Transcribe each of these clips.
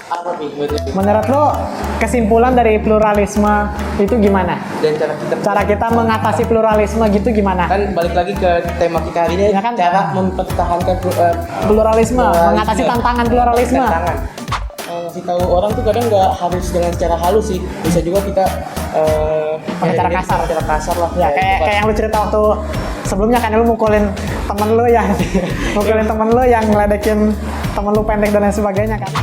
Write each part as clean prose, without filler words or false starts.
Apa nih? Menurut lo kesimpulan dari pluralisme itu gimana? Dan Cara kita mengatasi pluralisme gitu gimana? kan balik lagi ke tema kita hari ini, Ya kan? cara mempertahankan Pluralisme, mengatasi tantangan pluralisme. tantangan. Ngasih tahu orang tuh kadang nggak harus dengan secara halus sih, bisa juga kita Pakai cara kasar. cara kasar lah. Ya kayak yang lu cerita waktu sebelumnya kan lu mukulin temen lu yang mukulin temen lu yang ngeledekin temen lu pendek dan lain sebagainya kan.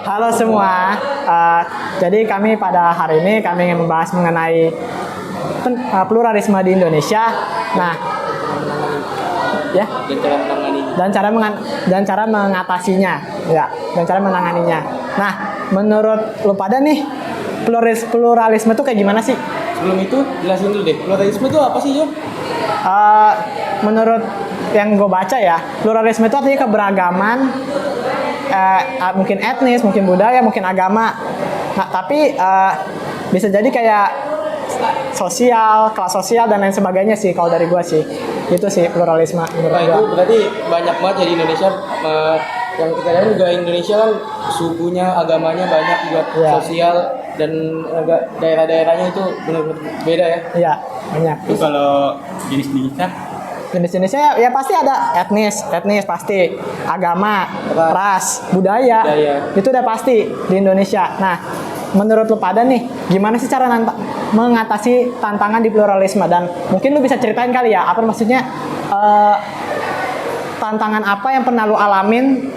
Halo semua, jadi kami pada hari ini kami ingin membahas mengenai pluralisme di Indonesia. Nah, ya, dan cara mengatasinya, ya, dan cara menanganinya. Nah, menurut lu pada nih, pluralisme itu kayak gimana sih? Sebelum itu jelasin dulu deh, pluralisme itu apa sih, Jon? Menurut yang gue baca ya, pluralisme itu artinya keberagaman, mungkin etnis, mungkin budaya, mungkin agama. Nah, tapi bisa jadi kayak sosial, kelas sosial dan lain sebagainya sih kalau dari gue sih. Itu sih pluralisme menurut Nah, gue. itu berarti banyak banget ya di Indonesia. Yang kita lihat juga Indonesia kan sukunya, agamanya banyak juga, Iya. sosial dan daerah-daerahnya itu benar-benar beda ya. Iya, banyak. Itu kalau jenis-jenisnya Jenis-jenisnya ya pasti ada etnis pasti, agama, ras, budaya, itu udah pasti di Indonesia. Nah, menurut lu pada nih, gimana sih cara mengatasi tantangan di pluralisme? Dan mungkin lu bisa ceritain kali ya, apa maksudnya tantangan apa yang pernah lu alamin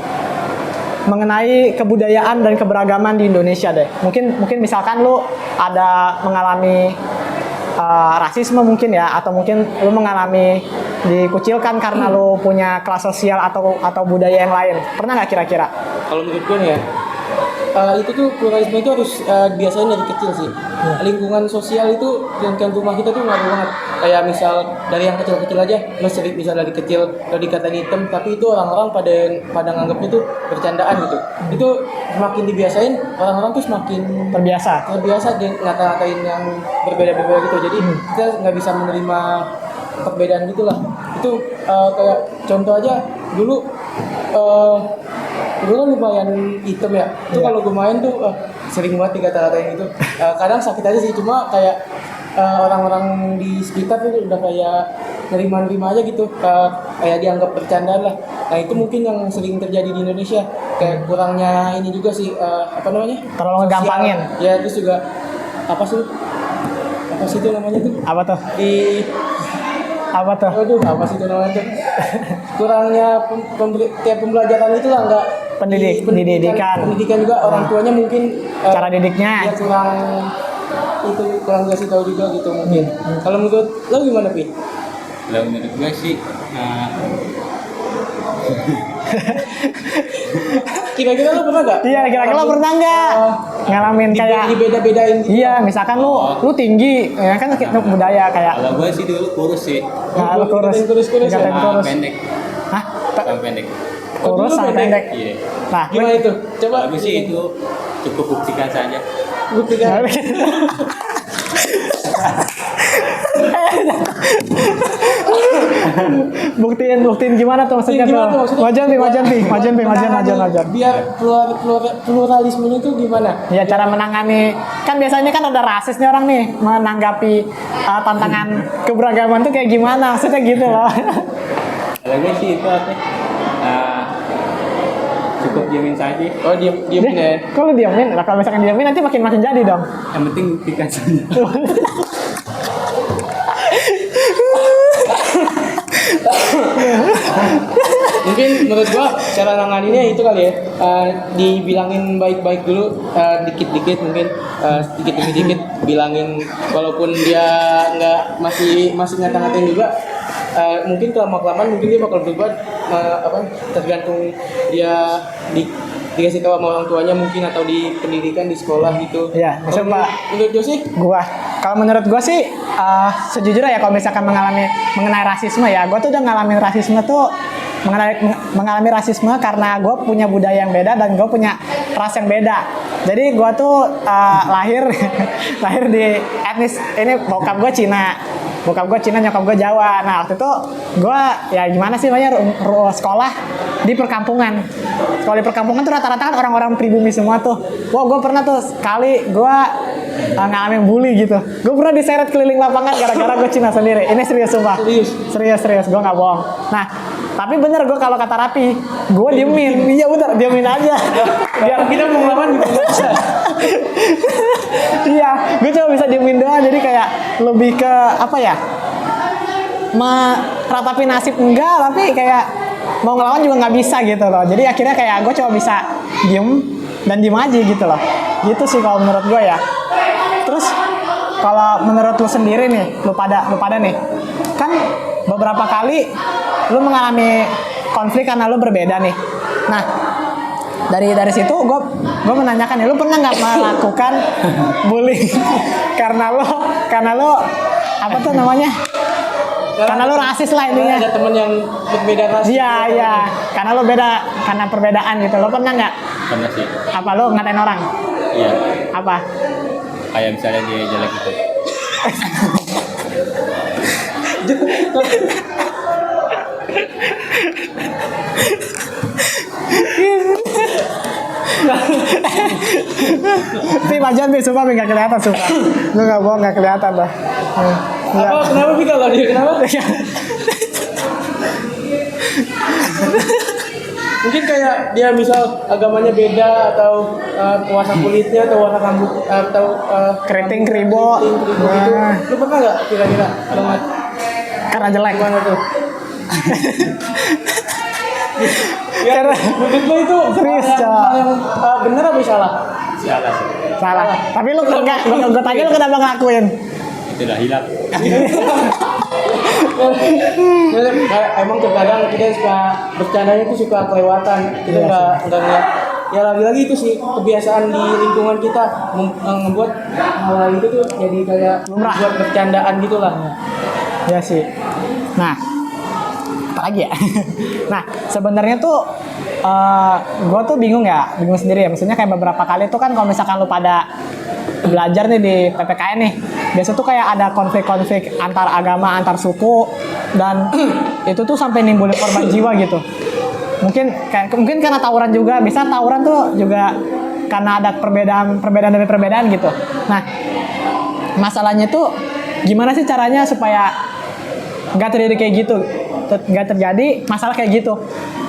mengenai kebudayaan dan keberagaman di Indonesia deh. Mungkin misalkan lu ada mengalami rasisme mungkin ya, atau mungkin lu mengalami dikucilkan karena lu punya kelas sosial atau budaya yang lain. Pernah nggak kira-kira? Kalau menurut gue nih ya, itu tuh pluralisme itu harus biasanya dari kecil sih. Lingkungan sosial itu, lingkungan rumah kita tuh ngaruh banget. Kayak misal dari yang kecil-kecil aja, misal dari kecil udah dikatain hitam, tapi itu orang-orang pada nganggapnya tuh bercandaan gitu. Itu semakin dibiasain, orang-orang tuh semakin Terbiasa. ngata-ngatain yang berbeda-beda gitu. Jadi kita nggak bisa menerima perbedaan gitulah. Itu kayak contoh aja dulu kan lumayan hitam ya. Itu kalau gue main tuh sering banget dikata-katain gitu. Kadang sakit aja sih, cuma kayak orang-orang di sekitar tuh udah kayak nerima-nerima aja gitu. Kayak dianggap bercandaan lah. Nah, itu mungkin yang sering terjadi di Indonesia. Kayak kurangnya ini juga sih, apa namanya? Terlalu Sosial. ngegampangin. Ya, terus juga apa sih itu namanya tuh? Apa tuh? Apa sih itu namanya tuh? Kurangnya kayak pembelajaran itu lah, nggak pendidikan juga. Orang tuanya mungkin Cara didiknya. ya kurang kasih tahu juga gitu mungkin. Kalau menurut lo gimana, Pi? kalau menurut gue sih Kira-kira lo pernah nggak? Iya, kira-kira lo pernah nggak ngalamin kayak dibeda-bedain gitu? iya, misalkan lu tinggi, ya kan budaya kayak kalau gue sih dulu kurus sih nah, lu kurus, kurus-kurus ya? dikatain kurus. pendek Hah? sama pendek Kurus Dulu sama pendek? pendek. iya Nah, Gimana itu? Coba bagus sih itu cukup buktikan saja buktikan. buktiin gimana tuh maksudnya Gimana tuh? maksudnya? Wajan. Biar pluralismenya itu gimana? Ya cara menangani, kan biasanya kan ada rasis nih orang nih menanggapi tantangan keberagaman tuh kayak gimana, maksudnya gitu loh. kalau gue sih itu apa cukup diamin saja Oh, diamin ya. Kalau diamin, lah kalau misalkan diamin nanti makin jadi dong. yang penting buktikan saja Mungkin menurut gua cara nanganinnya itu kali ya, dibilangin baik-baik dulu, dikit-dikit mungkin, sedikit demi dikit bilangin, walaupun dia masih ngata-ngatain juga, mungkin kelamaan mungkin dia bakal berubah, tergantung dia dikasih tahu sama orang tuanya mungkin, atau di pendidikan di sekolah gitu. Iya, maksudnya Pak. Menurut Josi? Kalau menurut gua sih sejujurnya ya, kalau misalkan mengenai rasisme ya, gua tuh udah ngalamin rasisme tuh mengalami rasisme karena gue punya budaya yang beda dan gue punya ras yang beda. Jadi gue tuh lahir di etnis ini, bokap gue Cina, bokap gue Cina, nyokap gue Jawa. Nah waktu itu gue ya gimana sih namanya sekolah di perkampungan. Sekolah di perkampungan tuh rata-rata kan orang-orang pribumi semua tuh. Wah gue pernah tuh sekali gue ngalamin bully gitu. Gue pernah diseret keliling lapangan gara-gara gue Cina sendiri. Ini serius sumpah. Serius gue nggak bohong. Nah tapi bener gue kalau kata Rapi, gue diemin. Iya bener, diemin aja. Biar kita mau ngelawan juga nggak bisa. Iya, gue cuma bisa diemin doang. Jadi kayak lebih ke apa ya? Meratapi nasib enggak, tapi kayak mau ngelawan juga nggak bisa gitu loh. Jadi akhirnya kayak gue cuma bisa diem dan diem aja gitu loh. Gitu sih kalau menurut gue ya. Terus kalau menurut lu sendiri nih, lu pada nih, kan beberapa kali lu mengalami konflik karena lu berbeda nih. Nah, dari situ gue menanyakan nih, lu pernah nggak melakukan bullying karena lo apa tuh namanya? Karena lo rasis lah intinya. Ada temen yang berbeda ras. Iya. Karena lo beda, karena perbedaan gitu. Lo pernah nggak? Pernah sih. Apa lo ngatain orang? Iya. Apa? Kayak misalnya dia jelek gitu. Pi majuan Pi, sumpah Pi nggak kelihatan sumpah. Lu nggak bohong, nggak kelihatan dah. Iya. Apa? Kenapa sih kalau dia kenapa? Mungkin kayak dia misal agamanya beda atau warna kulitnya atau warna rambut atau Keriting keribo. gitu. Nah, Lu pernah nggak kira-kira banget karena jelek. gimana tuh? Ya, Karena menurut lu itu serius, hal Cok. yang benar apa salah? Salah sih. salah. Tapi lu enggak, gue tanya lu kenapa ngelakuin? Itulah hilaf. Emang terkadang kita suka bercandanya itu suka kelewatan. Kita Iya nggak ngeliat. Ya lagi-lagi itu sih kebiasaan di lingkungan kita membuat hal itu tuh jadi kayak Lumrah. buat bercandaan gitulah. Ya sih. Nah, apa lagi ya? Nah, sebenarnya tuh gue tuh bingung sendiri ya. Maksudnya kayak beberapa kali tuh kan kalau misalkan lu pada belajar nih di PPKN nih, biasa tuh kayak ada konflik-konflik antar agama, antar suku, dan itu tuh sampai nimbulin korban jiwa gitu. Mungkin karena tawuran juga, bisa tawuran tuh juga karena ada perbedaan demi perbedaan gitu. Nah, masalahnya tuh gimana sih caranya supaya nggak terjadi kayak gitu, nggak terjadi masalah kayak gitu.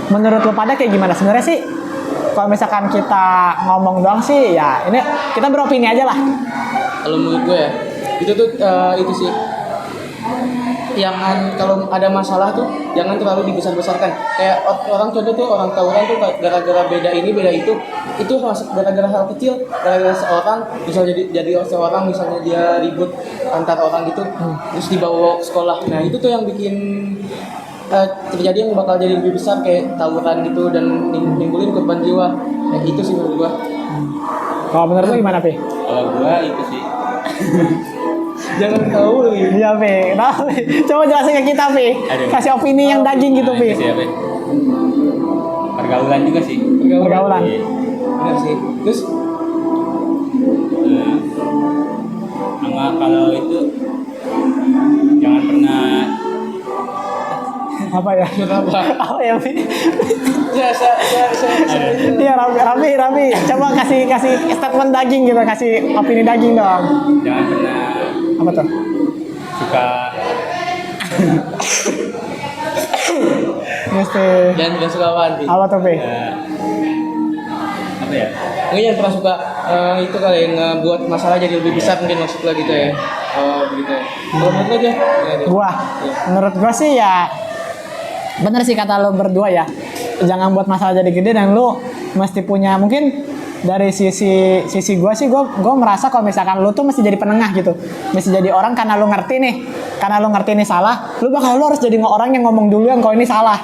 Menurut lo pada kayak gimana? Sebenarnya sih kalau misalkan kita ngomong doang sih ya ini kita beropini aja lah. Kalau menurut gue ya itu tuh itu sih jangan kalau ada masalah tuh jangan terlalu dibesar-besarkan. Kayak orang contoh tuh orang tawuran tuh gara-gara beda ini beda itu gara-gara hal kecil, gara-gara seorang misalnya jadi seorang misalnya dia ribut antar orang gitu terus dibawa ke sekolah. Nah itu tuh yang bikin terjadi yang bakal jadi lebih besar kayak tawuran gitu dan nimbulin korban jiwa. Itu sih menurut gua. Kalau menurut lo gimana Pi? Kalau gua itu sih. Jangan tahu lagi. Iya Pi, nah, Pi. Coba jelasin ke kita Pi. Aduh. Kasih opini yang daging gitu Pi. Itu sih apa? Pergaulan juga sih. Pergaulan. Iya. Benar sih. Terus Sama kalau itu jangan pernah Apa ya? kenapa? Apa ya Pi? Saya Iya Rapi. Coba kasih statement daging gitu, kasih opini daging dong. jangan pernah Apa tuh? suka Mesti jangan suka apaan Pi? apa tuh Pi? apa ya? Mungkin yang pernah suka itu kali yang ngebuat masalah jadi lebih besar mungkin maksud lo gitu ya. Oh begitu ya. Kalau menurut lo aja? Menurut gua sih ya bener sih kata lo berdua ya. Jangan buat masalah jadi gede dan lo mesti punya mungkin dari sisi gua sih gua merasa kalau misalkan lo tuh mesti jadi penengah gitu. Mesti jadi orang karena lo ngerti nih. Karena lo ngerti ini salah, lo harus jadi orang yang ngomong duluan kalau ini salah.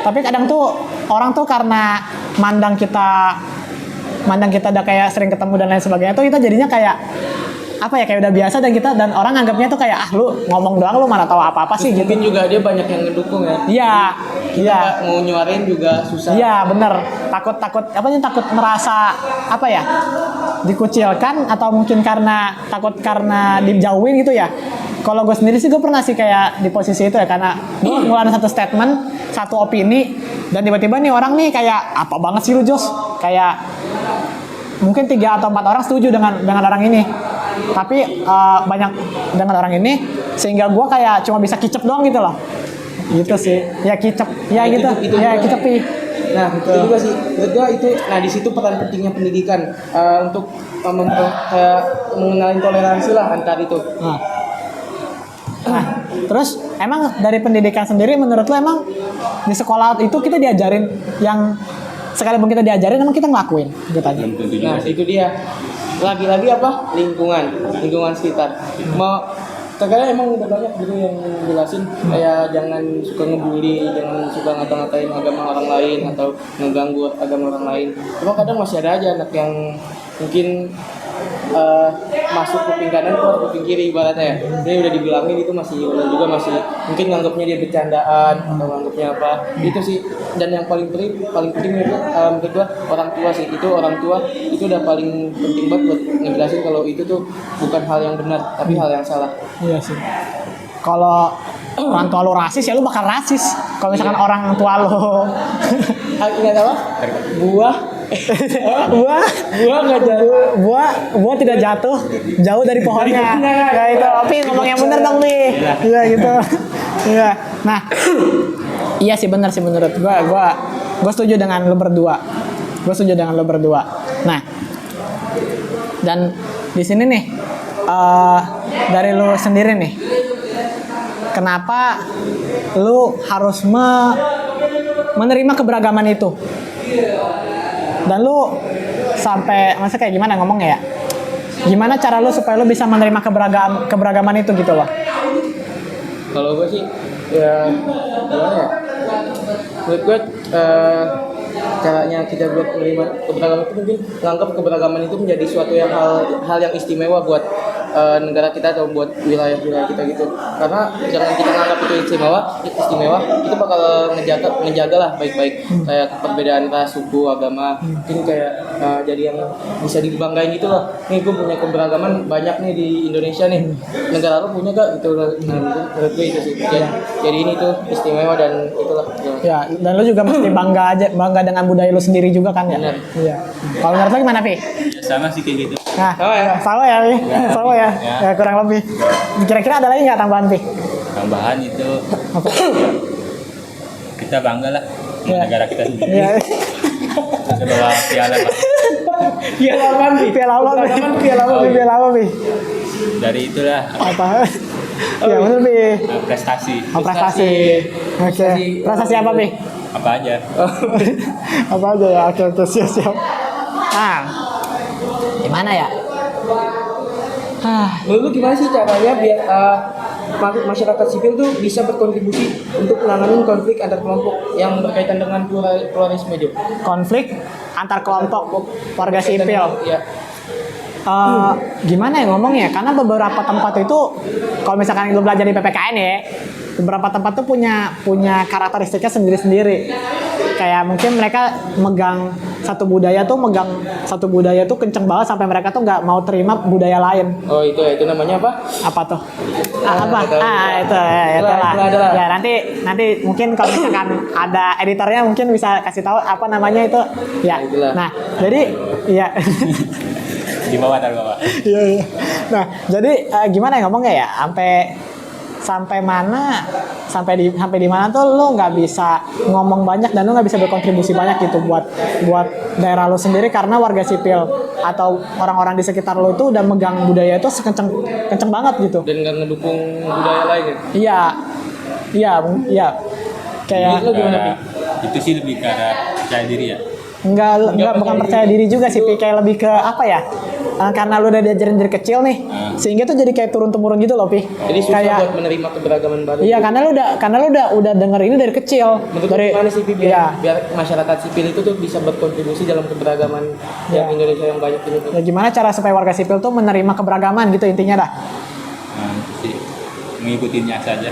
Tapi kadang tuh orang tuh karena mandang kita udah kayak sering ketemu dan lain sebagainya tuh kita jadinya kayak apa ya kayak udah biasa dan orang anggapnya tuh kayak lu ngomong doang lu mana tahu apa-apa sih gitu. Mungkin juga dia banyak yang ngedukung ya. Iya. Mau nyuarin juga susah. Iya, bener. Takut takut merasa apa ya? Dikucilkan atau mungkin karena dijauhin gitu ya. kalau gue sendiri sih gue pernah sih kayak di posisi itu ya, karena gue ngeluarin satu statement, satu opini, dan tiba-tiba nih orang nih kayak apa banget sih lu Jos, kayak mungkin 3 atau 4 orang setuju dengan orang ini, tapi banyak dengan orang ini sehingga gue kayak cuma bisa kicep doang gitu loh, gitu sih ya, kicep ya gitu ya, kicep pi. Nah, itu juga sih. Menurut gua itu, nah di situ peran pentingnya pendidikan untuk mengenal toleransi lah antar itu. Nah, terus emang dari pendidikan sendiri menurut lo emang di sekolah itu kita diajarin yang sekalipun kita diajarin emang kita ngelakuin gitu aja. Nah, itu dia. Lagi-lagi apa? Lingkungan sekitar. Mau terkadang emang udah banyak gitu yang jelasin kayak jangan suka ngebully, jangan suka ngata-ngatain agama orang lain atau ngeganggu agama orang lain. Cuma kadang masih ada aja anak yang mungkin masuk kuping kanan keluar kuping kiri ibaratnya ya. Dia udah dibilangin itu masih mungkin nganggapnya dia bercandaan atau nganggapnya apa. Itu sih, dan yang paling penting menurut gua orang tua sih. Orang tua itu udah paling penting banget buat ngejelasin kalau itu tuh bukan hal yang benar tapi hal yang salah. Iya sih. Kalau orang tua lo rasis ya lo bakal rasis. Kalau misalkan orang tua lo ingat apa? Buah nggak jatuh. Buah tidak jatuh jauh dari pohonnya. Ya itu, Opi ngomong yang bener dong nih. Iya gitu. Iya. Nah, iya sih benar sih menurut gua setuju dengan lo berdua. Nah, dan di sini nih dari lo sendiri nih, kenapa lo harus menerima keberagaman itu? Dan lu sampai masa kayak gimana ngomongnya ya? Gimana cara lu supaya lu bisa menerima keberagaman itu gitu loh? Kalau gue sih ya gimana ya? Menurut gue caranya kita buat menerima keberagaman itu mungkin menganggap keberagaman itu menjadi suatu hal yang istimewa buat negara kita atau buat wilayah kita gitu. Karena jangan kita menganggap itu istimewa, itu bakal ngejaga lah baik-baik kayak perbedaan ras, suku, agama. Mungkin kayak jadi yang bisa dibanggain gitu loh. Nih gue punya keberagaman banyak nih di Indonesia nih. Negara lo punya gak? Gitu. Nah, menurut gue itu sih. Jadi ini tuh istimewa dan itulah. Ya, dan lo juga mesti bangga dengan budaya lo sendiri juga kan ya? Benar. Iya. Kalau menurut lo gimana, Pi? Sama sih kayak gitu. Nah, sama ya, Pi. Sama ya. Ya, kurang lebih. Kira-kira ada lagi nggak tambahan, Pi? Tambahan itu Apa? kita bangga lah sama Ya. negara kita sendiri. Iya. Kita bawa piala Pak. Piala apa nih? Piala apa, Pi? Dari itulah Apa? Ya, benar, Pi. prestasi. Prestasi. Oke. Prestasi apa, Pi? Apa aja. Apa aja ya? Oke, siap. Nah, gimana ya? Menurut lu gimana sih caranya biar masyarakat sipil tuh bisa berkontribusi untuk menangani konflik antar kelompok yang berkaitan dengan pluralisme juga? Konflik antar kelompok warga sipil. Ya. Gimana ya ngomongnya? Karena beberapa tempat itu, kalau misalkan lu belajar di PPKN ya, beberapa tempat tuh punya karakteristiknya sendiri-sendiri. Kayak mungkin mereka megang satu budaya tuh kenceng banget sampai mereka tuh nggak mau terima budaya lain. Oh itu namanya apa? Apa tuh? Itu lah. Ya nanti mungkin kalau misalkan ada editornya mungkin bisa kasih tahu apa namanya itu. Ya. Itulah. Nah, jadi ya. Di bawah. Iya. Nah, jadi gimana ya ngomongnya ya? Sampai di mana tuh lo nggak bisa ngomong banyak dan lo nggak bisa berkontribusi banyak gitu buat daerah lo sendiri karena warga sipil atau orang-orang di sekitar lo itu udah megang budaya itu kenceng banget gitu. Dan nggak ngedukung budaya lain ya? Iya. Kayak Lo gimana, Pi? Itu sih lebih ke arah percaya diri ya. Enggak bukan percaya diri juga sih, Pi. Kayak lebih ke apa ya? Karena lu udah diajarin dari kecil nih, sehingga tuh jadi kayak turun-temurun gitu loh, Pi. Jadi susah kayak, buat menerima keberagaman baru. Iya, karena lu udah denger ini dari kecil. Menurut Dari gimana sih, Pi, iya. biar masyarakat sipil itu tuh bisa berkontribusi dalam keberagaman yang Indonesia yang banyak ini tuh. Ya gimana cara supaya warga sipil tuh menerima keberagaman gitu intinya dah. Nah, itu sih mengikutinya saja.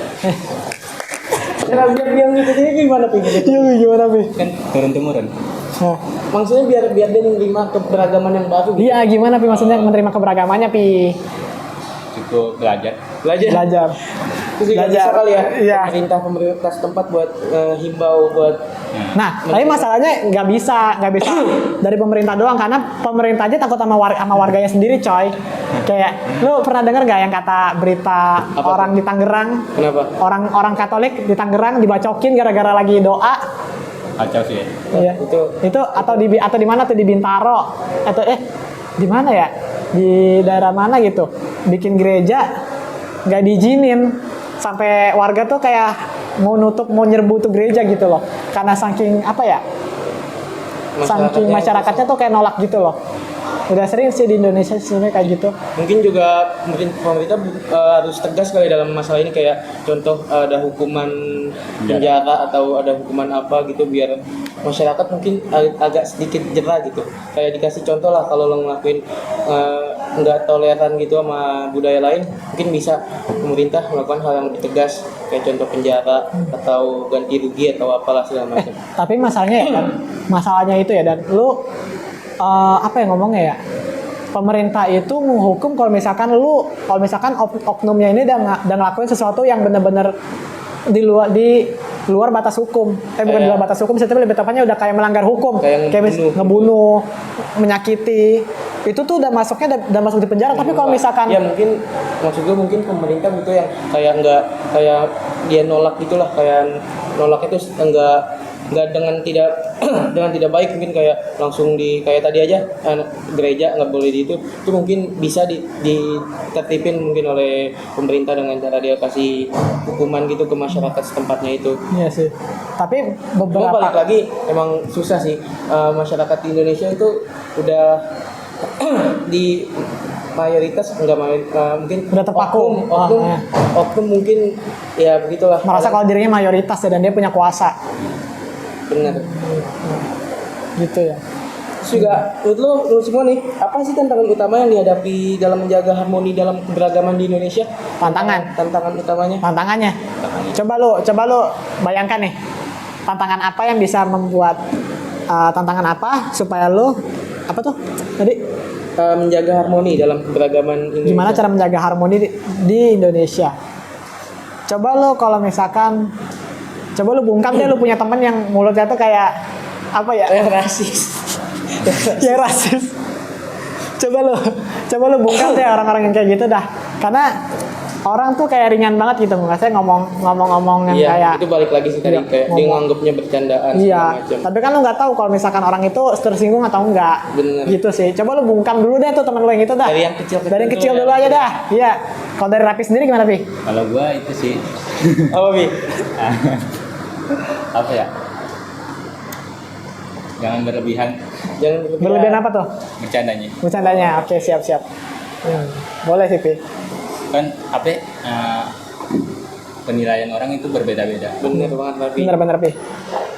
Cara biar dia ngikutinnya gimana, Pi? Iya, gimana, Pi? Kan Turun temurun. Nah, maksudnya biar dia menerima keberagaman yang baru. iya, gimana, Pi? Maksudnya menerima keberagamannya, Pi? Cukup belajar. Belajar. Itu juga Belajar. bisa kali ya. Iya. Pemerintah setempat buat himbau buat Nah, tapi masalahnya nggak bisa dari pemerintah doang karena pemerintah aja takut sama warganya sendiri, coy. Kayak lu pernah denger nggak yang kata berita Apa orang tuh? di Tangerang, kenapa? orang Katolik di Tangerang dibacokin gara-gara lagi doa. Kacau sih ya. Iya. Itu atau di mana tuh, di Bintaro atau di mana ya? Di daerah mana gitu. Bikin gereja nggak diizinin sampai warga tuh kayak mau nyerbu tuh gereja gitu loh. Karena saking apa ya? Saking masyarakatnya tuh kayak nolak gitu loh. Udah sering sih di Indonesia sebenarnya kayak gitu. Mungkin juga pemerintah harus tegas kali dalam masalah ini, kayak contoh ada hukuman penjara atau ada hukuman apa gitu biar masyarakat mungkin agak sedikit jerah gitu. Kayak dikasih contoh lah kalau lo ngelakuin nggak toleran gitu sama budaya lain, mungkin bisa pemerintah melakukan hal yang lebih tegas kayak contoh penjara atau ganti rugi atau apalah segala macam. Tapi masalahnya ya kan, masalahnya itu ya, dan lu apa yang ngomongnya ya, pemerintah itu menghukum kalau misalkan oknumnya ini udah ngelakuin sesuatu yang benar-benar di luar batas hukum. Bukan di luar batas hukum, tapi lebih tepatnya udah kayak melanggar hukum, kayak ngebunuh, menyakiti. Itu tuh udah masuk di penjara. Tapi kalau misalkan ya mungkin maksud gue mungkin pemerintah gitu yang kayak nggak kayak dia nolak gitulah, kayak nolak itu nggak dengan tidak baik, mungkin kayak langsung kayak tadi aja gereja nggak boleh itu mungkin bisa ditertipin mungkin oleh pemerintah dengan cara dia kasih hukuman gitu ke masyarakat setempatnya itu. Iya sih. Tapi Cuma beberapa balik lagi emang susah sih, masyarakat di Indonesia itu udah di mayoritas mungkin Udah terpaku. oknum mungkin ya begitulah, merasa kalau dirinya mayoritas ya, dan dia punya kuasa. benar. Gitu ya. Terus juga menurut lo semua nih, apa sih tantangan utama yang dihadapi dalam menjaga harmoni dalam keberagaman di Indonesia? Tantangan utamanya? Tantangannya. Coba lu bayangkan nih. Tantangan apa yang bisa membuat tantangan apa supaya lu apa tuh tadi? Menjaga harmoni dalam keberagaman Indonesia. Gimana cara menjaga harmoni di Indonesia? Coba lu kalau misalkan bungkam deh, lu punya temen yang mulutnya tuh kayak apa ya? Rasis. Ya rasis. Coba lu bungkam deh orang-orang yang kayak gitu dah. Karena orang tuh kayak ringan banget gitu, nggak saya ngomong yang kayak itu balik lagi sih tadi, kayak dia nganggapnya bercandaan segala macam. Tapi kan lu nggak tahu kalau misalkan orang itu tersinggung atau enggak. Bener. Gitu sih. Coba lu bungkam dulu deh tuh teman lu yang itu dah. Dari yang kecil dulu aja dah. Iya. Kalau dari Rapi sendiri gimana, Pi? Kalau gua itu sih Apa Bi? apa ya? Jangan berlebihan Berlebihan apa tuh? bercandanya. Oke, siap. Boleh sih, Pi. Kan apa ya, penilaian orang itu berbeda-beda. Bener banget Bi. Bener, Pi.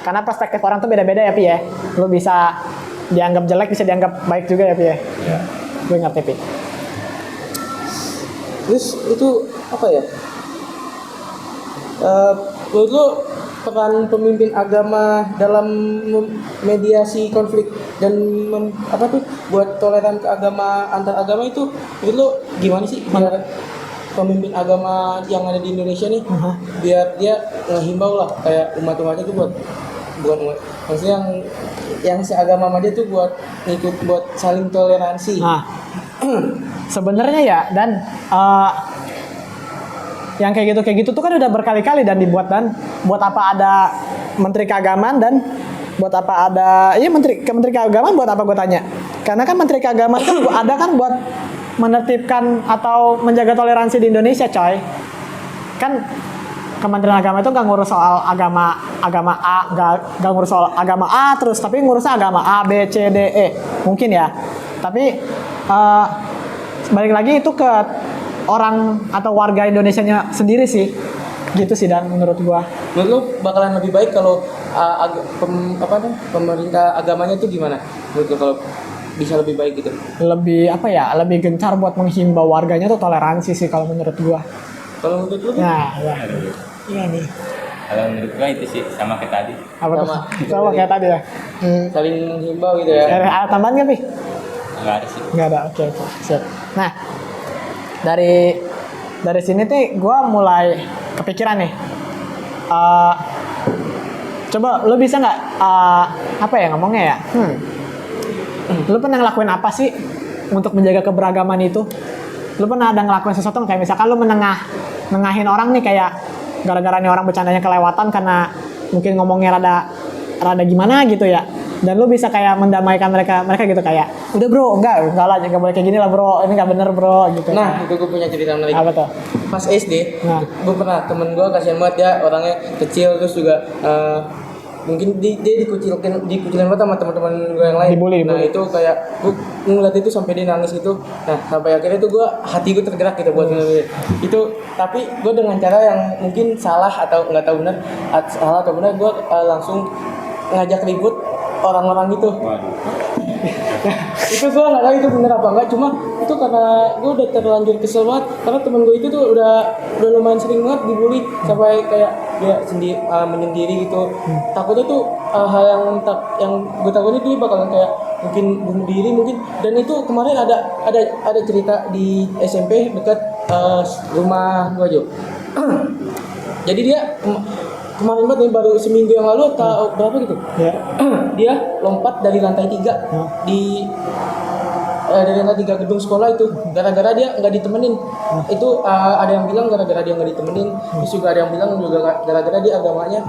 Karena perspektif orang tuh beda-beda ya, Pi ya. Lu bisa dianggap jelek, bisa dianggap baik juga ya, Pi ya. Ya. Gue ngerti, Pi. Terus itu apa ya? Menurut lo peran pemimpin agama dalam mediasi konflik dan buat toleran antar agama itu menurut lo gimana sih? Biar pemimpin agama yang ada di Indonesia nih, biar dia ngehimbau lah kayak umat-umatnya tuh bukan umat, maksudnya yang seagama sama dia tuh buat saling toleransi. Nah, sebenarnya ya, dan yang kayak gitu tuh kan udah berkali-kali dan dibuat, dan buat apa ada menteri keagamaan, dan buat apa ada menteri keagamaan, buat apa gue tanya? Karena kan menteri keagamaan itu ada kan buat menertibkan atau menjaga toleransi di Indonesia, coy. Kan Kementerian Agama itu nggak ngurus soal agama A, nggak ngurus soal agama A terus, tapi ngurusnya agama A, B, C, D, E mungkin ya. Tapi balik lagi itu ke orang atau warga Indonesianya sendiri sih, gitu sih. Dan menurut gua lo bakalan lebih baik kalau pemerintah agamanya tuh gimana? Menurut lo kalau bisa lebih baik gitu? lebih lebih gencar buat menghimbau warganya tuh toleransi sih kalau menurut gua. Kalau menurut lo? Nah, ya. Iya nih. Kalau menurut gua itu sih sama kayak tadi. Apa tuh? Sama kayak tadi ya. Saling menghimbau gitu ya. Ada tambahan nggak, Pi? Nggak ada sih. Nggak ada. Oke, siap. Nah, dari dari sini tuh gue mulai kepikiran nih. Eh, coba lu bisa nggak apa ya ngomongnya ya? Lu pernah ngelakuin apa sih untuk menjaga keberagaman itu? Lu pernah ada ngelakuin sesuatu kayak misalkan lu nengahin orang nih kayak gara-gara nih orang bercandanya kelewatan karena mungkin ngomongnya rada gimana gitu ya, dan lu bisa kayak mendamaikan mereka gitu kayak udah bro enggak lah jangan boleh kayak gini lah bro, ini nggak bener bro gitu. Nah, itu gue punya cerita menarik. Apa tuh? Pas SD, Nah. gue pernah, temen gue kasihan banget ya, orangnya kecil, terus juga mungkin dia dikucilin banget sama teman-teman gue yang lain. Dibully. Nah itu kayak gue ngeliat itu sampai dia nangis gitu. Nah sampai akhirnya itu hati gue tergerak gitu buat ngeliat itu. Tapi gue dengan cara yang mungkin salah atau nggak tahu benar, salah atau benar, gue langsung ngajak ribut orang-orang itu. Waduh. Itu gue nggak tahu itu bener apa enggak, cuma itu karena gue udah terlanjur kesel banget karena temen gue itu tuh udah lumayan sering banget dibully sampai kayak dia menyendiri gitu. Takutnya tuh hal yang gue takutin dia bakalan kayak mungkin bunuh diri mungkin. Dan itu kemarin ada cerita di SMP dekat rumah gue aja. Jadi dia kemarin banget nih, baru seminggu yang lalu atau berapa gitu, dia lompat dari lantai 3 dari lantai 3 gedung sekolah itu gara-gara dia nggak ditemenin. Itu ada yang bilang gara-gara dia nggak ditemenin, terus juga ada yang bilang juga gara-gara dia agamanya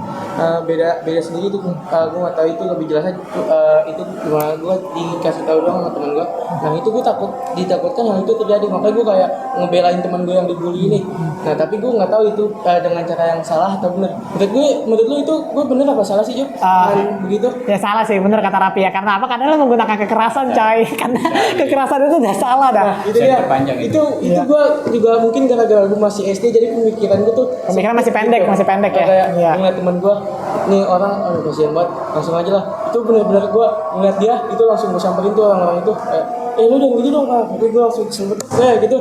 beda sendiri tuh. Gue nggak tahu itu lebih jelasnya itu gimana, gue dikasih tahu doang sama teman gue. Nah itu gue ditakutkan hal itu terjadi, makanya gue kayak ngebelain teman gue yang dibully ini. Nah tapi gue nggak tahu itu dengan cara yang salah atau benar. Menurut lu itu gue bener apa salah sih, Jo? Begitu? Ya salah sih, bener kata Rapi ya. Karena apa? Karena lu menggunakan kekerasan, coy. Karena kekerasan itu udah salah dah. Nah, itu dia. Itu gue juga mungkin gara-gara gue masih SD, jadi pemikiran gue tuh masih pendek ya. Kayak ngeliat temen gue, nih orang, kasihan banget, langsung aja lah. Itu bener-bener gue ngeliat dia, itu langsung gue samperin tuh orang-orang itu. Lu jangan gitu dong, tapi gue langsung sempet gitu.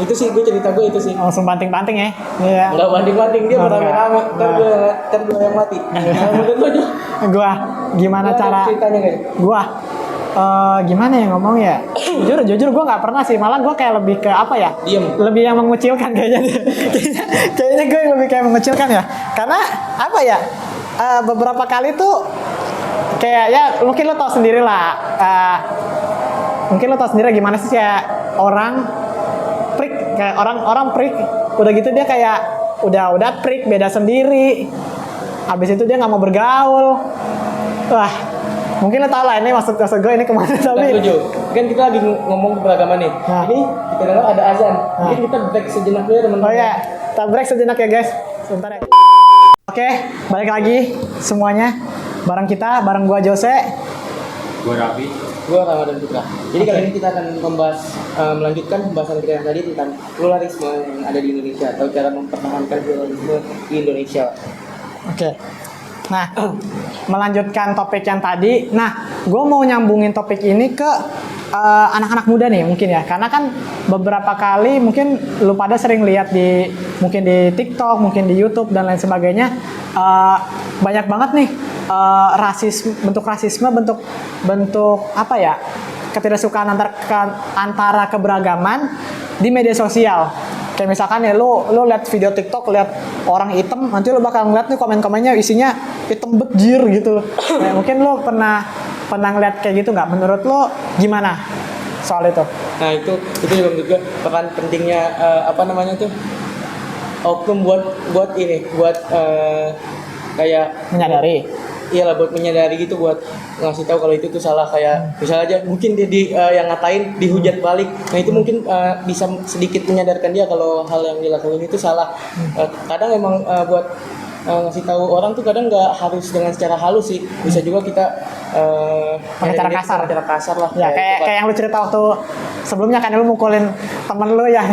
Itu sih gue cerita gue itu sih. Langsung banting-banting ya. Iya. Enggak banting-banting, dia beramai-ramai. Ntar gue yang mati. Nah, menurut lo aja. Gua gimana cara ceritanya kayak? Gua gimana ya ngomong ya? Jujur gue nggak pernah sih, malah gue kayak lebih ke apa ya? Diem. Lebih yang mengucilkan kayaknya. Kayaknya gue yang lebih kayak mengucilkan ya. Karena apa ya? Beberapa kali tuh kayak ya mungkin lo tau sendiri lah. Mungkin lo tau sendiri gimana sih kayak orang prik, kayak orang prik. Udah gitu dia kayak udah prik, beda sendiri. Habis itu dia nggak mau bergaul. Wah, mungkin lo tau lah ini maksud gue ini kemana tapi. Setuju. Kan kita lagi ngomong keberagaman nih. Nah. Ini kita dengar ada azan. Mungkin kita break sejenak dulu ya teman-teman. Oh ya, kita break sejenak ya guys. Sebentar ya. Oke, balik lagi semuanya. Bareng gua Jose. Gua Rafi. Gue Ramadan Putra. Jadi kali ini kita akan melanjutkan pembahasan kita yang tadi tentang pluralisme yang ada di Indonesia atau cara mempertahankan pluralisme di Indonesia. Oke. Nah, melanjutkan topik yang tadi. Nah, gue mau nyambungin topik ini ke anak-anak muda nih mungkin ya. Karena kan beberapa kali mungkin lu pada sering lihat mungkin di TikTok, mungkin di YouTube dan lain sebagainya. Banyak banget nih bentuk rasisme, bentuk apa ya? Ketidaksukaan antara keberagaman di media sosial. Kayak misalkan ya lu lihat video TikTok, lihat orang hitam, nanti lu bakal ngeliat nih komen-komennya isinya hitam bejir gitu. Nah, mungkin lu pernah ngeliat kayak gitu nggak? Menurut lu gimana soal itu? Nah itu juga menurut gue peran pentingnya oknum buat kayak Menyadari. Iyalah, buat menyadari gitu, buat ngasih tahu kalau itu tuh salah. Kayak misalnya aja mungkin dia yang ngatain dihujat balik. Nah itu mungkin bisa sedikit menyadarkan dia kalau hal yang dilakukan itu salah. Kadang emang buat ngasih tahu orang tuh kadang nggak harus dengan secara halus sih, bisa juga kita pakai cara kasar lah. Ya kayak yang lu cerita waktu sebelumnya kan, lu mukulin temen lu yang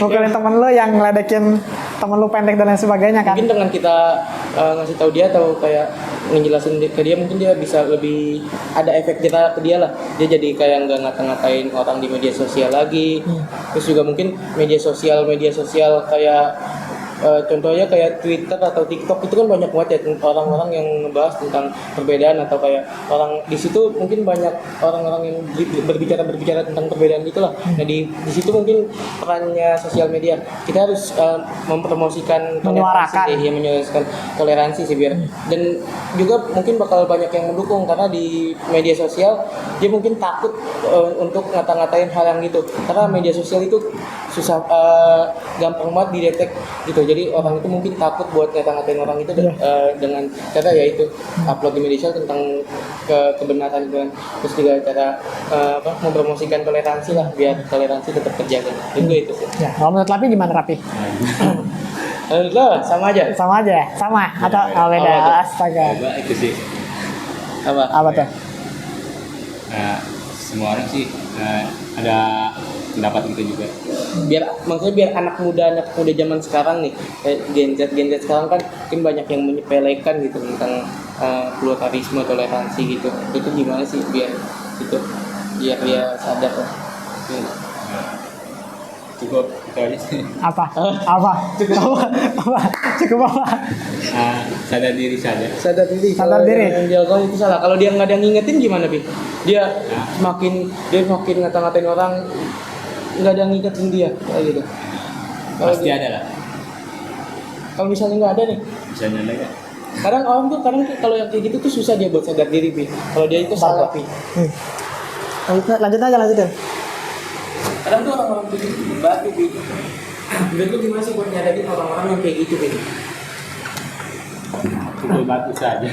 temen lu yang ngeledekin temen lu pendek dan lain sebagainya kan. Mungkin dengan kita ngasih tahu dia atau kayak ngejelasin ke dia, mungkin dia bisa lebih ada efek jerah ke dia lah. Dia jadi kayak nggak ngata-ngatain orang di media sosial lagi. Terus juga mungkin media sosial kayak contohnya kayak Twitter atau TikTok itu kan banyak banget ya orang-orang yang ngebahas tentang perbedaan atau kayak orang di situ mungkin banyak orang-orang yang berbicara tentang perbedaan gitulah. Nah di situ mungkin perannya sosial media kita harus mempromosikan Menyuarakan. menyuarakan toleransi sih biar dan juga mungkin bakal banyak yang mendukung karena di media sosial dia mungkin takut untuk ngata-ngatain hal yang gitu karena media sosial itu susah gampang banget didetek gitu. Jadi orang itu mungkin takut buat ngata-ngatain orang itu dengan cara ya itu upload di media sosial tentang kebenaran dan terus juga cara mempromosikan toleransi lah biar toleransi tetap terjaga. Itu sih. Ya, kalau menurut Rapi gimana Rapi? Lo sama aja. Sama aja ya? Sama? Atau beda? Apa tuh? Astaga. Coba itu sih. Apa tuh? Semua orang sih ada pendapat gitu juga. Maksudnya biar anak muda zaman sekarang nih Gen Z sekarang kan mungkin banyak yang menyepelekan gitu tentang pluralisme toleransi gitu. Itu gimana sih biar dia sadar lah. Cukup itu aja sih. Apa? Cukup apa? Sadar diri saja. Sadar diri. Sadar diri. Yang dilakukan itu salah. Kalau dia nggak ada yang ngingetin gimana, Bi? Dia makin ngata-ngatain orang, nggak ada yang ngingetin dia kayak gitu. Pasti ada lah. Kalau misalnya nggak ada nih, Misalnya ada kan? kadang kalau yang kayak gitu tuh susah dia buat sadar diri, Bi. Kalau dia itu salah, Bi. Lanjutin. Kadang tuh orang-orang kayak gitu berbatu, Bi. Menurut lu gimana sih buat nyadarin orang-orang yang kayak gitu, Bi? Cukup batu saja.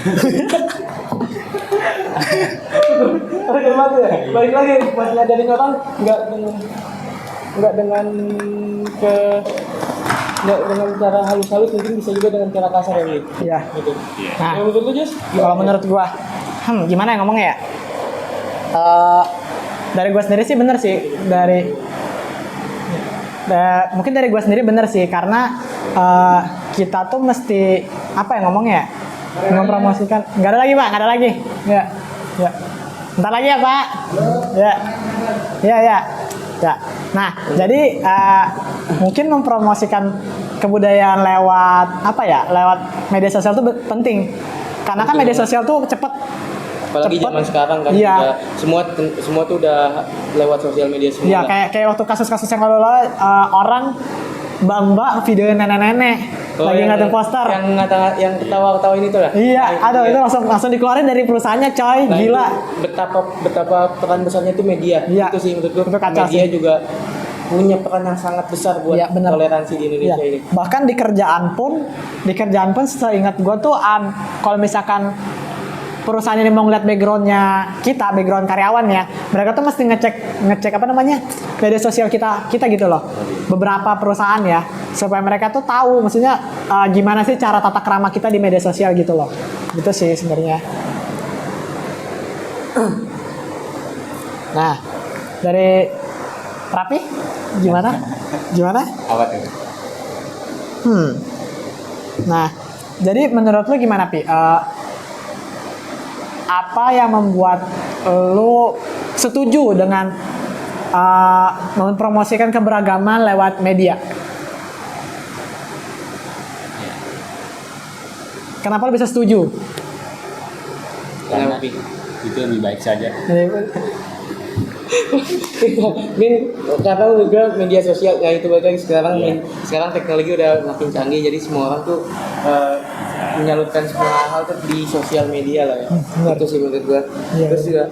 Batu ya? Balik lagi buat nyadarin orang nggak dengan cara halus-halus, mungkin bisa juga dengan cara kasar ya, Bi. Iya. Gitu. Nah, Yang menurut lu, Jus? kalau menurut gua, gimana ya ngomongnya ya? Dari gua sendiri sih bener sih. Mungkin dari gua sendiri bener sih karena kita tuh mesti apa ya ngomongnya ya? Mempromosikan. Nggak ada lagi Pak, nggak ada lagi. Ya. Bentar lagi ya Pak. Ya. Nah, jadi mungkin mempromosikan kebudayaan lewat apa ya? Lewat media sosial itu penting. Karena kan media sosial tuh cepet. Apalagi zaman sekarang kan Iya. semua tuh udah lewat sosial media semua. Iya, lah. kayak waktu kasus-kasus yang lalu orang mbak video nenek-nenek lagi ngatain poster. Yang ketawa-ketawa ini tuh ya. Iya, aduh itu langsung dikeluarin dari perusahaannya, coy. Nah, Gila. itu betapa peran besarnya itu media. Iya. Itu sih menurut gue. Itu kacau Media sih. juga punya peran yang sangat besar buat Iya, bener. toleransi di Indonesia Iya. ini. Bahkan di kerjaan pun seingat gue tuh kalau misalkan perusahaan ini mau ngeliat background karyawannya, mereka tuh mesti ngecek apa namanya media sosial kita gitu loh. Beberapa perusahaan ya, supaya mereka tuh tahu maksudnya gimana sih cara tata krama kita di media sosial gitu loh. Gitu sih sebenarnya. Nah, dari Rapi gimana? Apa tuh? Nah, jadi menurut lu gimana Pi? Apa yang membuat lu setuju dengan mempromosikan keberagaman lewat media? Kenapa lu bisa setuju? Karena itu lebih baik saja. Min, karena juga media sosial ya itu balik lagi sekarang teknologi udah makin canggih, jadi semua orang tuh menyalurkan semua hal tuh di sosial media lah ya. Itu sih menurut gua. Iya. Terus juga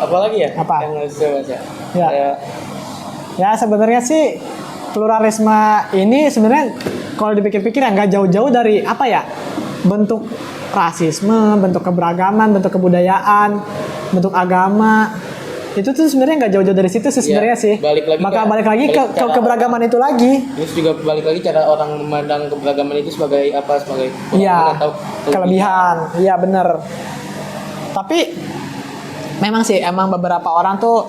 apalagi ya? Apa? Yang harus saya baca. Ya. Ya sebenarnya sih pluralisme ini sebenarnya kalau dipikir-pikir ya nggak jauh-jauh dari apa ya, bentuk rasisme, bentuk keberagaman, bentuk kebudayaan, bentuk agama. Itu tuh sebenarnya nggak jauh-jauh dari situ sih sebenarnya Iya, sih. balik lagi ke keberagaman itu lagi. Terus juga balik lagi cara orang memandang keberagaman itu sebagai apa? Sebagai Iya, atau kelebihan. Iya bener. Tapi memang sih emang beberapa orang tuh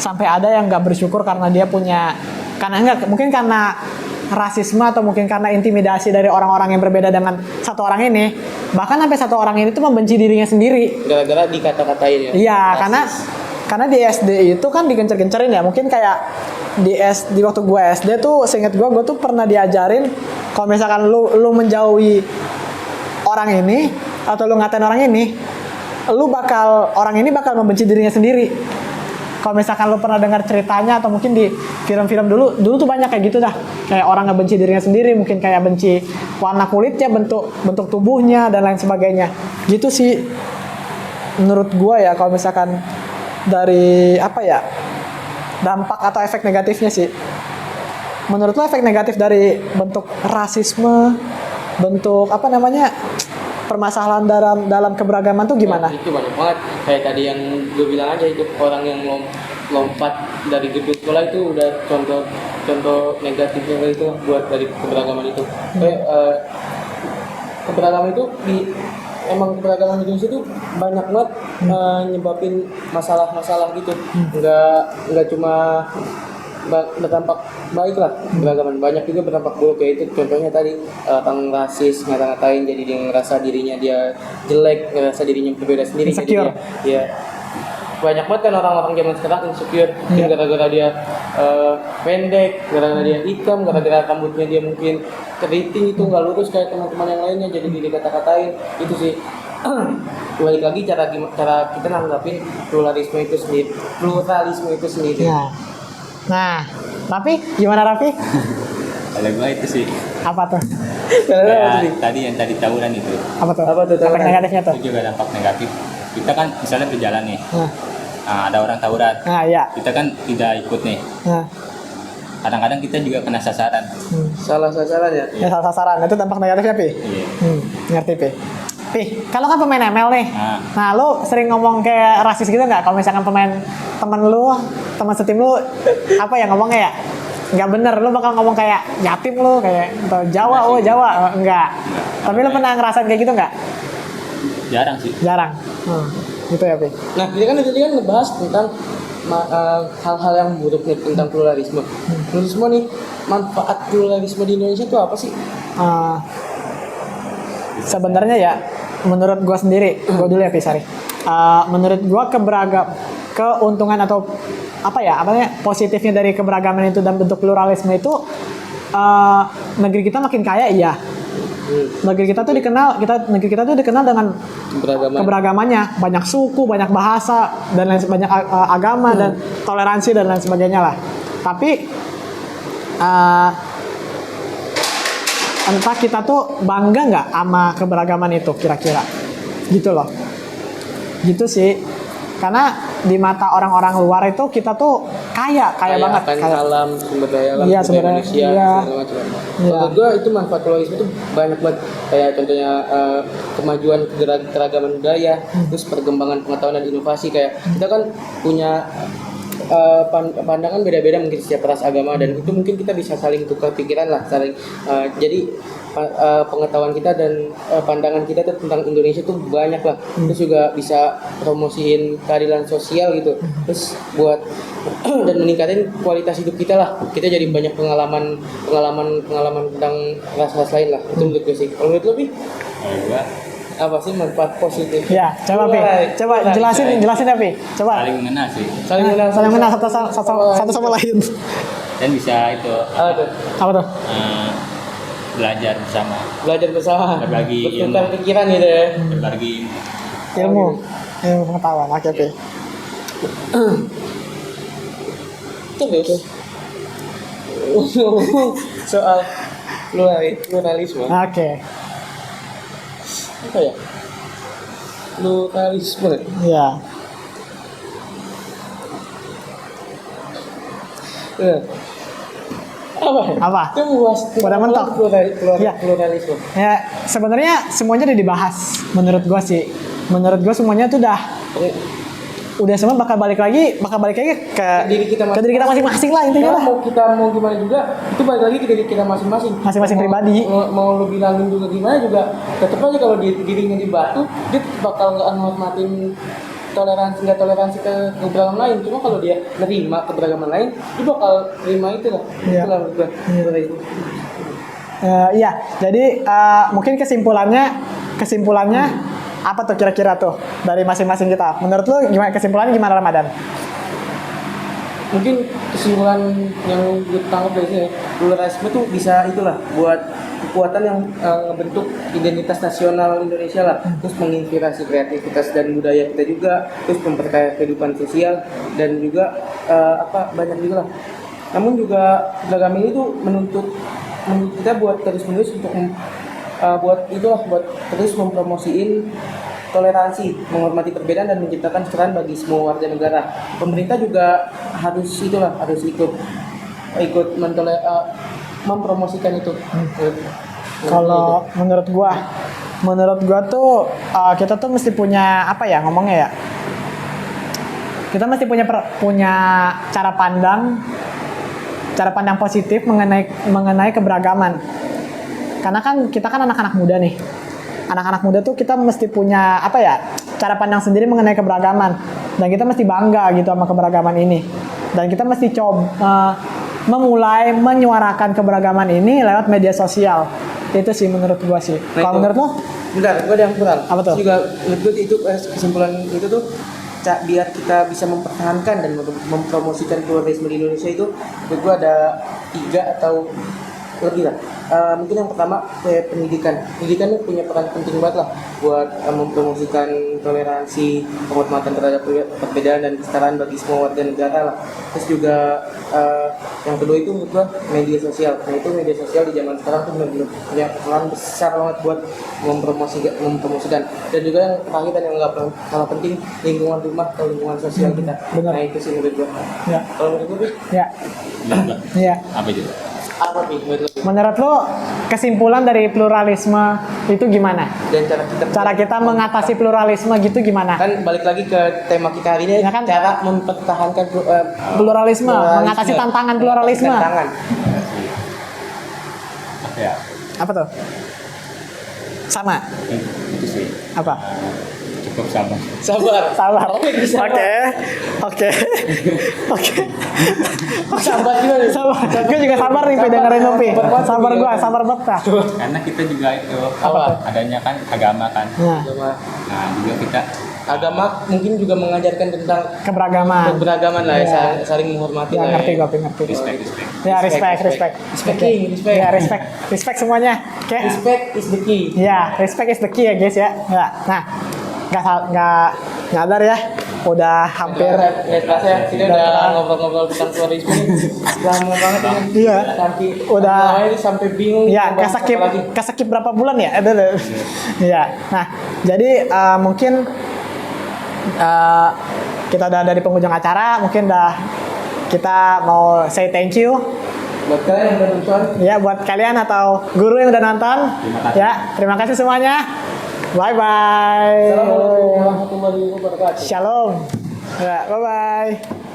sampai ada yang nggak bersyukur karena dia punya, mungkin karena rasisme atau mungkin karena intimidasi dari orang-orang yang berbeda dengan satu orang ini, bahkan sampai satu orang ini tuh membenci dirinya sendiri. gara-gara dikata-katain ya. Iya, Rasis. karena karena di SD itu kan digencer-gencerin ya. Mungkin kayak di waktu gue SD tuh, seinget gue tuh pernah diajarin kalau misalkan lu menjauhi orang ini atau lu ngatain orang ini, orang ini bakal membenci dirinya sendiri. Kalau misalkan lu pernah dengar ceritanya atau mungkin di film-film dulu tuh banyak kayak gitu dah. Kayak orang ngebenci dirinya sendiri, mungkin kayak benci warna kulitnya, bentuk tubuhnya dan lain sebagainya. Gitu sih menurut gua ya, kalau misalkan dari apa ya, dampak atau efek negatifnya sih. Menurut lo efek negatif dari bentuk rasisme, bentuk apa namanya, permasalahan dalam keberagaman tuh gimana? Itu banyak banget. Kayak tadi yang gue bilang aja, itu orang yang lompat dari gedung sekolah itu udah contoh negatifnya itu buat dari keberagaman itu. Keberagaman itu emang keberagaman Indonesia itu banyak banget nyebabin masalah-masalah gitu. Nggak cuma berdampak baik lah keberagaman, banyak juga berdampak buruk, yaitu contohnya tadi tentang rasis, ngata-ngatain, jadi dia ngerasa dirinya dia jelek, ngerasa dirinya berbeda sendiri, Insecure. jadi dia banyak banget kan orang-orang zaman sekarang insecure, mungkin gara-gara dia pendek, gara-gara dia hitam, gara-gara rambutnya dia mungkin keriting, itu nggak lurus kayak teman-teman yang lainnya, jadi dia kata-katain. Itu sih balik lagi cara kita nanggapin pluralisme itu sendiri. Ya. Nah, Raffi, gimana Raffi? Kalau gue itu sih Apa tuh? kayak tadi yang tawuran itu. Apa tuh? Apa tuh, Efek negatifnya tuh? Itu juga dampak negatif. Kita kan misalnya berjalan nih, Nah, ada orang tawuran, iya. kita kan tidak ikut nih. Nah, Kadang-kadang kita juga kena sasaran. Salah sasaran ya. ya salah sasaran. Itu dampak negatifnya, Pi? Iya. Ngerti, Pi? Pi, kalau kan pemain ML nih, nah lu sering ngomong kayak rasis gitu nggak? Kalau misalkan teman setim lu, apa ya ngomongnya ya? Nggak bener, lu bakal ngomong kayak yatim lu, kayak atau Jawa, Jawa, enggak. Tapi lu pernah ngerasain kayak gitu nggak? Jarang sih. Jarang. Gitu ya, Pi? Nah, ini kan ngebahas tentang hal-hal yang buruk nih, tentang pluralisme. Pluralisme nih, manfaat pluralisme di Indonesia itu apa sih? Sebenarnya ya, menurut gua sendiri, gua dulu ya, Pi, sorry. Menurut gua keuntungan atau apa ya, positifnya dari keberagaman itu dan bentuk pluralisme itu, negeri kita makin kaya, iya. Negeri kita tuh dikenal dengan keberagamannya, banyak suku, banyak bahasa dan banyak agama dan toleransi dan lain sebagainya lah. Tapi entah kita tuh bangga nggak sama keberagaman itu kira-kira, gitu loh. Gitu sih, karena di mata orang-orang luar itu kita tuh kaya banget, kaya alam, sumber daya alam, iya, sumber daya manusia, iya. segala macam. Iya. Menurut gue itu manfaat pluralisme itu banyak banget. Kayak contohnya kemajuan keragaman budaya, terus perkembangan pengetahuan dan inovasi. Kayak kita kan punya pandangan beda-beda mungkin setiap ras agama, dan itu mungkin kita bisa saling tukar pikiran lah, jadi pengetahuan kita dan pandangan kita tuh tentang Indonesia tuh banyak lah. Terus juga bisa promosiin keadilan sosial gitu, terus buat dan meningkatin kualitas hidup kita lah. Kita jadi banyak pengalaman tentang ras-ras lain lah. Itu menurut gue sih. Kalau menurut lo, Pi? Kalau gue Apa sih manfaat positif? Ya, coba Pi, coba jelasin ya, Pi. Coba. saling mengenal sih. Saling mengenal satu sama lain. Dan bisa itu Apa tuh? belajar bersama, berbagi bertukar ilmu. pikiran gitu ya. berbagi Ilmu pengetahuan. Oke, Pi. Terus soal pluralisme. Oke. Apa ya? Pluralisme. Ya. Apa? Itu luas. Pada mentok. Iya. Pluralisme. Ya, sebenarnya semuanya udah dibahas. Menurut gua sih. Menurut gua semuanya tuh udah semua bakal balik lagi ke diri kita masing-masing lah intinya lah. Mau kita mau gimana juga, itu balik lagi ke diri kita masing-masing. Masing-masing pribadi. Mau lu bilangin juga gimana juga, tetap aja kalau dirinya dibatu, dia bakal nggak nghormatin nggak toleransi ke keberagaman lain. Cuma kalau dia nerima keberagaman lain, dia bakal terima itu lah. Iya. Itulah menurut gua. Iya, jadi mungkin kesimpulannya apa tuh kira-kira tuh dari masing-masing kita? Menurut lu kesimpulannya gimana, Ramadan? mungkin kesimpulan yang gue tangkap dari sini, pluralisme tuh bisa itulah buat kekuatan yang membentuk identitas nasional Indonesia lah, terus menginspirasi kreativitas dan budaya kita juga, terus memperkaya kehidupan sosial dan juga banyak juga lah. Namun juga beragam ini tuh menuntut kita buat terus menerus untuk buat terus mempromosiin toleransi, menghormati perbedaan dan menciptakan kesetaraan bagi semua warga negara. Pemerintah juga harus ikut mempromosikan itu. Kalau menurut gua tuh kita tuh mesti punya apa ya ngomongnya ya? Kita mesti punya cara pandang positif mengenai keberagaman. Karena kan kita kan anak-anak muda nih. Anak-anak muda tuh kita mesti punya apa ya? Cara pandang sendiri mengenai keberagaman. Dan kita mesti bangga gitu sama keberagaman ini. Dan kita mesti memulai menyuarakan keberagaman ini lewat media sosial. Itu sih menurut gua sih. Kalau menurut lo? Bentar, gua ada yang kurang. Apa tuh? Juga menurut gua itu kesimpulan itu tuh biar kita bisa mempertahankan dan mempromosikan pluralisme di Indonesia itu, menurut gua ada 3 atau lebih lah. Mungkin yang pertama pendidikan itu punya peran penting banget lah buat mempromosikan toleransi, penghormatan terhadap perbedaan dan kesetaraan bagi semua warga negara lah. Terus juga yang kedua itu menurut gua media sosial. Nah itu media sosial di zaman sekarang tuh benar-benar punya peran besar banget buat mempromosikan. Dan juga yang terakhir dan yang nggak kalah penting, lingkungan rumah atau lingkungan sosial kita. Benar. Nah itu sih menurut gua. Ya. Kalau menurut gua Ya. Ya. Apa itu? apa sih menurut lu? Menurut lo kesimpulan dari pluralisme itu gimana? Dan Cara kita mengatasi pluralisme gitu gimana? kan balik lagi ke tema kita hari ini, Ya kan? cara mempertahankan Pluralisme, mengatasi tantangan pluralisme. Tantangan. Apa ya? Apa tuh? Sama. Itu sih. Apa? Cukup sama. Sabar. Sabar. Bisa, Oke. Oke. Sabar juga nih. Sabar. Gue juga sabar nih Pi, dengerin lo Pi. Sabar gue, sabar banget dah. Karena kita juga itu Apa? adanya kan agama kan. Nah, Nah juga kita Agama mungkin juga mengajarkan tentang keberagaman. keberagaman lah, Ya. saling menghormati Ya lah. ngerti gue, Pi, ngerti. respect. Ya respect. Respect Oke. respect. Ya respect semuanya. Oke. Respect is the key. Ya, respect is the key ya guys ya. Ya. Nah, nggak nyadar ya. Udah hampir. Nggak terasa ya, kita udah ngobrol-ngobrol tentang pluralisme ini lama banget ini. Iya. Sampai bingung. Ya, mau bahas apa lagi. kesekip berapa bulan ya? Iya. Nah, jadi mungkin kita udah ada di penghujung acara. Mungkin kita mau say thank you. Buat kalian yang udah nonton, Ya, buat kalian atau guru yang udah nonton. Terima kasih. Ya, terima kasih semuanya. Bye bye. Assalamualaikum warahmatullahi wabarakatuh. Shalom. Ya, bye bye.